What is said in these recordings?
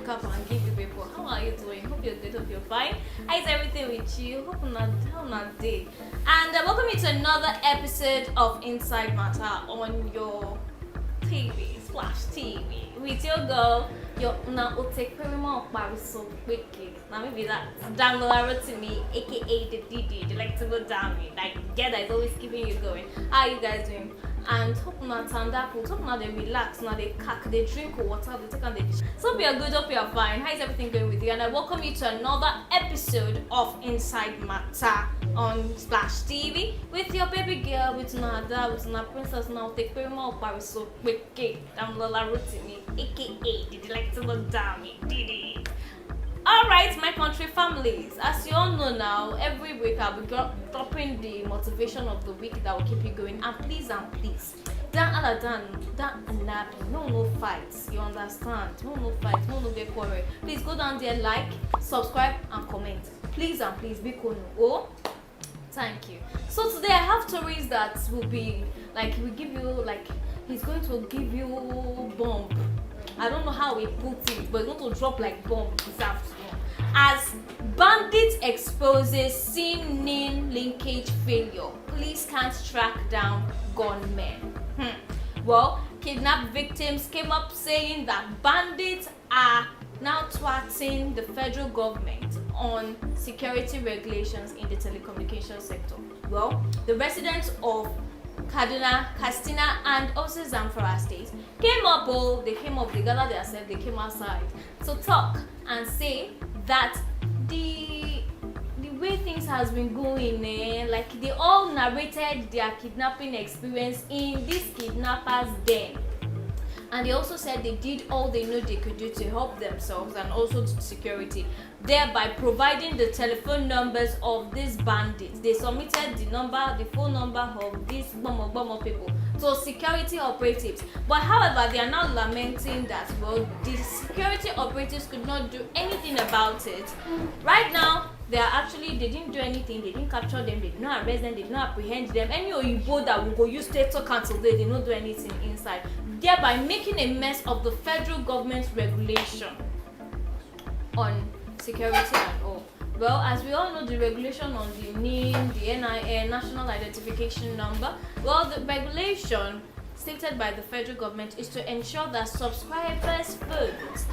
look up and give you people. How are you doing? Hope you're good, hope you're fine. How is everything with you? Hope not day. And welcome you to another episode of Inside Matter on your TV, Splash TV, with your girl, your Otek Perima Bariso Wicked. Now maybe that's Dangolaro to me, aka the DD, the like to go down me. Like yeah, that is always keeping you going. How are you guys doing? And hope not stand up, hope now they relax, now they cack, they drink water, they take on the dish. So hope you're good, hope you're fine. How is everything going with you? And I welcome you to another episode of Inside Matter on Splash TV with your baby girl, with Nada, with my princess now. Take very more Paris so quick, Damlola Rotimi, aka did you like to look down me, Didi? Alright, my country families, as you all know now, every week I'll be dropping the motivation of the week that will keep you going. And please, no fights, you understand? No fights, no get worried. Please go down there, like, subscribe, and comment. Please and please, be cool. Oh, thank you. So today I have stories that will be like, we give you like, he's going to give you bomb. I don't know how he puts it, but it's going to drop like bomb this afternoon. As Bandits exposes SIM-NIN linkage failure, police can't track down gunmen. Well, kidnapped victims came up saying that bandits are now twatting the federal government on security regulations in the telecommunications sector. Well, the residents of Kaduna, Katsina, and also Zamfara state they gathered themselves, they came outside to talk and say that the way things has been going, like they all narrated their kidnapping experience in this kidnappers' den. And they also said they did all they know they could do to help themselves and also to security, thereby providing the telephone numbers of these bandits. They submitted the phone number of these bomb people to security operatives. But however, they are now lamenting that, well, the security operatives could not do anything about it. Right now, they didn't do anything, they didn't capture them, they did not arrest them, they did not apprehend them. Any Oyibo that will go use state to cancel, they did not do anything inside, thereby making a mess of the federal government's regulation on security and all. Well, as we all know, the regulation on the NIN, the NIN, National Identification Number, well, the regulation stated by the federal government is to ensure that subscribers' phones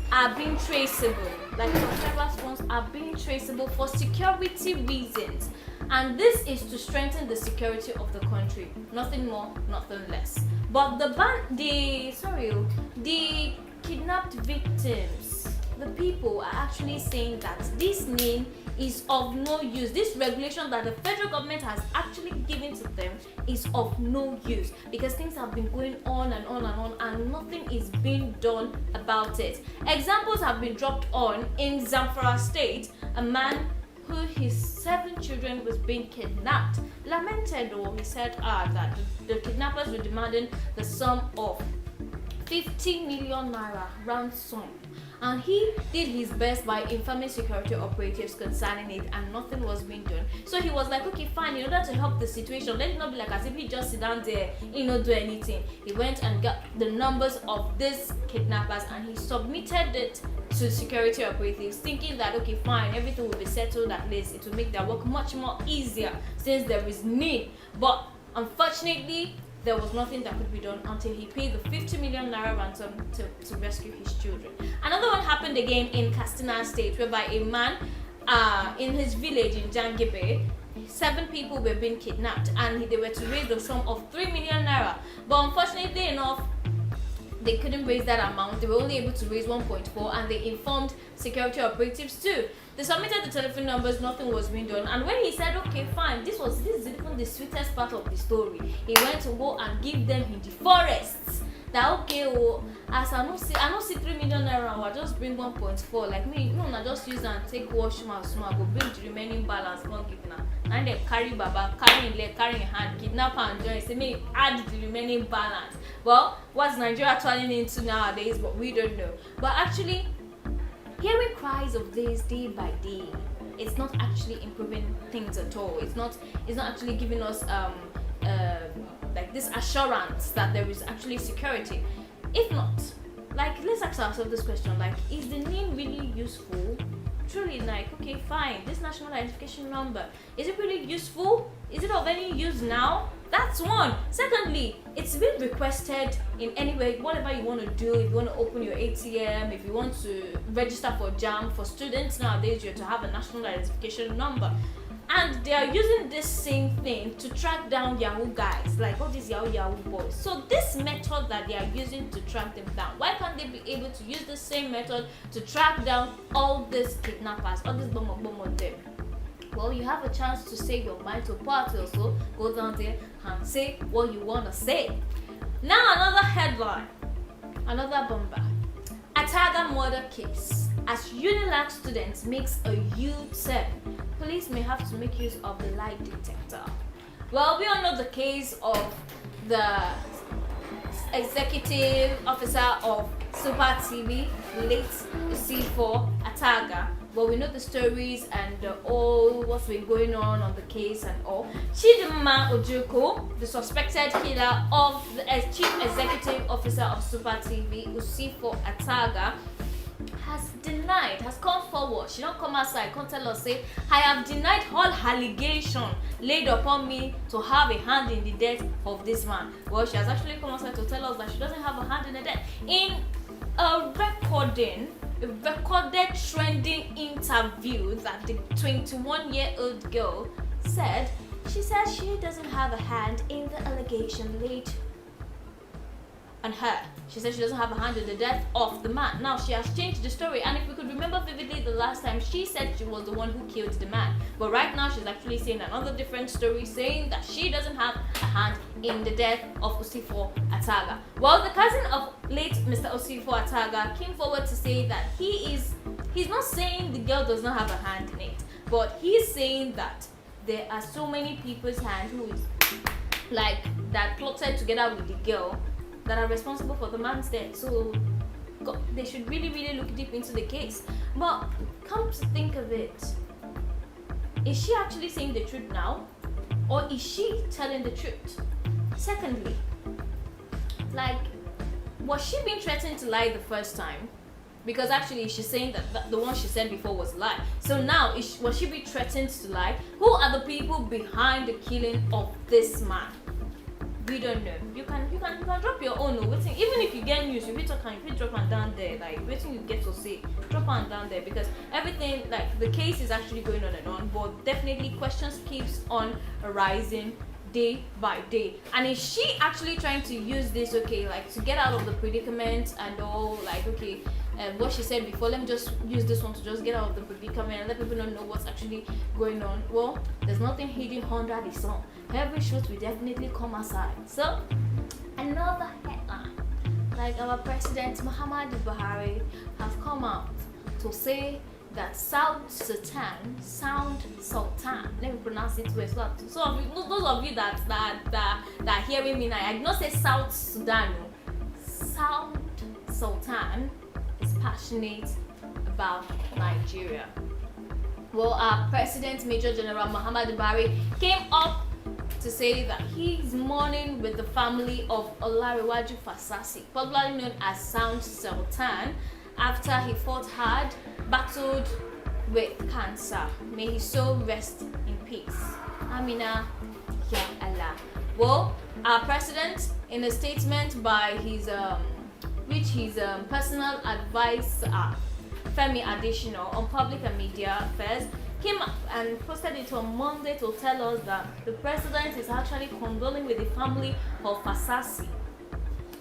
are being traceable, like subscribers' phones are being traceable for security reasons. And this is to strengthen the security of the country, nothing more, nothing less. But the kidnapped victims, the people are actually saying that this NIN is of no use. This regulation that the federal government has actually given to them is of no use because things have been going on and on and on and nothing is being done about it. Examples have been dropped on in Zamfara state. A man who his 7 children was being kidnapped lamented, or he said that the kidnappers were demanding the sum of 50 million naira ransom, and he did his best by informing security operatives concerning it, and nothing was being done. So he was like, okay, fine, in order to help the situation, let it not be like as if he just sit down there, he not do anything. He went and got the numbers of these kidnappers and he submitted it to security operatives, thinking that okay, fine, everything will be settled at least, it will make their work much more easier since there is need. But unfortunately, there was nothing that could be done until he paid the 50 million naira ransom to rescue his children. Another one happened again in Katsina state, whereby a man in his village in Jangibe, 7 people were being kidnapped and they were to raise the sum of 3 million naira. But unfortunately enough, they couldn't raise that amount. They were only able to raise 1.4, and they informed security operatives too. They submitted the telephone numbers, nothing was being done. And when he said, okay, fine, this is even the sweetest part of the story, he went to go and give them in the forests. That okay, as I don't see 3 million naira, I just bring 1.4. Like me, no, I just use and take wash my small, go bring the remaining balance, not give now. And they carry Baba, carry in leg, carry in hand, kidnap and join. Say me add the remaining balance. Well, what's Nigeria turning into nowadays? But we don't know. But actually, hearing cries of this day by day, it's not actually improving things at all. It's not actually giving us like this assurance that there is actually security. If not, like, let's ask ourselves this question, like, is the NIN really useful? Truly, like, okay, fine, this national identification number, is it really useful? Is it of any use now? That's one. Secondly, it's been requested in any way, whatever you want to do. If you want to open your ATM, if you want to register for JAM, for students nowadays, you have to have a national identification number. And they are using this same thing to track down Yahoo guys, like all these Yahoo boys. So this method that they are using to track them down, why can't they be able to use the same method to track down all these kidnappers, all these bomb them? Well, you have a chance to say your mind to party also. Go down there and say what you want to say. Now another headline, another bomber. A Targa murder case. As Unilag students makes a U-turn, police may have to make use of the lie detector. Well, we all know the case of the executive officer of Super TV, late C4 Targa. Well, we know the stories and all what's been going on the case and all. Chidinma Ojukwu, the suspected killer of the chief executive officer of Super TV, C4 Targa, has come forward. She don't come outside, come tell us, say, I have denied all allegation laid upon me to have a hand in the death of this man. Well, she has actually come outside to tell us that she doesn't have a hand in the death. In a recorded trending interview that the 21-year-old girl said, she says she doesn't have a hand in the allegation laid on her. She said she doesn't have a hand in the death of the man. Now she has changed the story, and if we could remember vividly the last time, she said she was the one who killed the man. But right now she's actually saying another different story, saying that she doesn't have a hand in the death of C4 Targa. Well, the cousin of late Mr. C4 Targa came forward to say that he's not saying the girl does not have a hand in it, but he's saying that there are so many people's hands who is like that plotted together with the girl that are responsible for the man's death. So they should really look deep into the case. But come to think of it, is she actually saying the truth now, or is she telling the truth? Secondly, like, was she being threatened to lie the first time? Because actually she's saying that the one she said before was a lie. So now, was she being threatened to lie? Who are the people behind the killing of this man? We don't know. You can drop your own. Even if you get news, if you drop and down there, like waiting you get to say, drop and down there, because everything, like the case is actually going on and on, but definitely questions keeps on arising day by day. And is she actually trying to use this, okay, like to get out of the predicament and all, like, okay, what she said before, let me just use this one to just get out of the predicament and let people not know what's actually going on? Well, there's nothing hidden under the sun. Every truth will definitely come aside. So, another headline, like our president Muhammadu Buhari has come out to say that Sound Sultan, let me pronounce it well. So those of you that hearing me now, I did not say South Sudan. Sound Sultan is passionate about Nigeria. Well, our President Major General Muhammadu Buhari came up to say that he's mourning with the family of Oluwadamilola Fasasi, popularly known as Sound Sultan, after he fought hard, battled with cancer. May his soul rest in peace. Amina, Ya Allah. Well, our president, in a statement by his personal advisor, Femi Adesina, on public and media affairs, came up and posted it on Monday to tell us that the president is actually condoling with the family of Fasasi.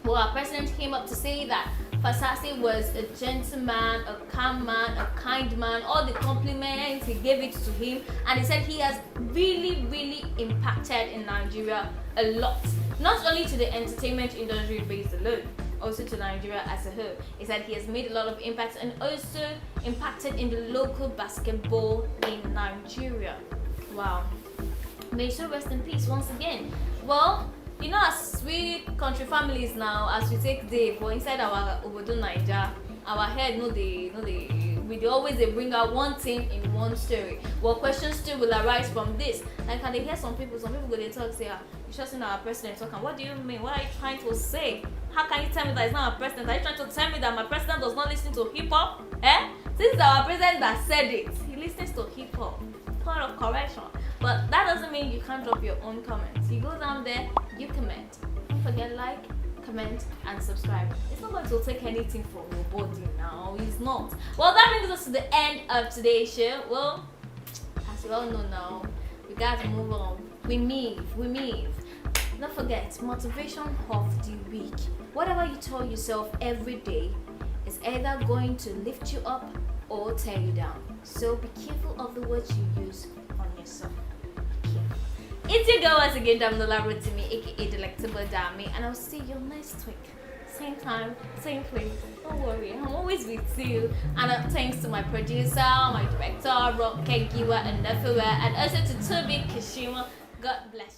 Well, our president came up to say that Fasasi was a gentleman, a calm man, a kind man, all the compliments, he gave it to him, and he said he has really impacted in Nigeria a lot. Not only to the entertainment industry based alone, also to Nigeria as a whole. He said he has made a lot of impact and also impacted in the local basketball in Nigeria. Wow. May so rest in peace once again. Well, you know, as we country families now, as we take day for inside our Obodo Naija, our head we always bring out one thing in one story. Well, questions still will arise from this. Like, can they hear some people go they talk, say, you just seen our president talking, what do you mean? What are you trying to say? How can you tell me that it's not our president? Are you trying to tell me that my president does not listen to hip hop? Eh? This is our president that said it. He listens to hip hop. Point of correction. But that doesn't mean you can't drop your own comments. You go down there, you comment. Don't forget like, comment, and subscribe. It's not going to take anything from your body now. It's not. Well, that brings us to the end of today's show. Well, as you all know now, we got to move on. We move. Don't forget, motivation of the week. Whatever you tell yourself every day is either going to lift you up or tear you down. So be careful of the words you use on yourself. Be careful. It's your girl once again, Damilola Rotimi, aka Delectable Dami, and I'll see you next week. Same time, same place. Don't worry, I'm always with you. And thanks to my producer, my director, Rob Kegiwa and Nefuwa, and also to Toby Kishima. God bless you.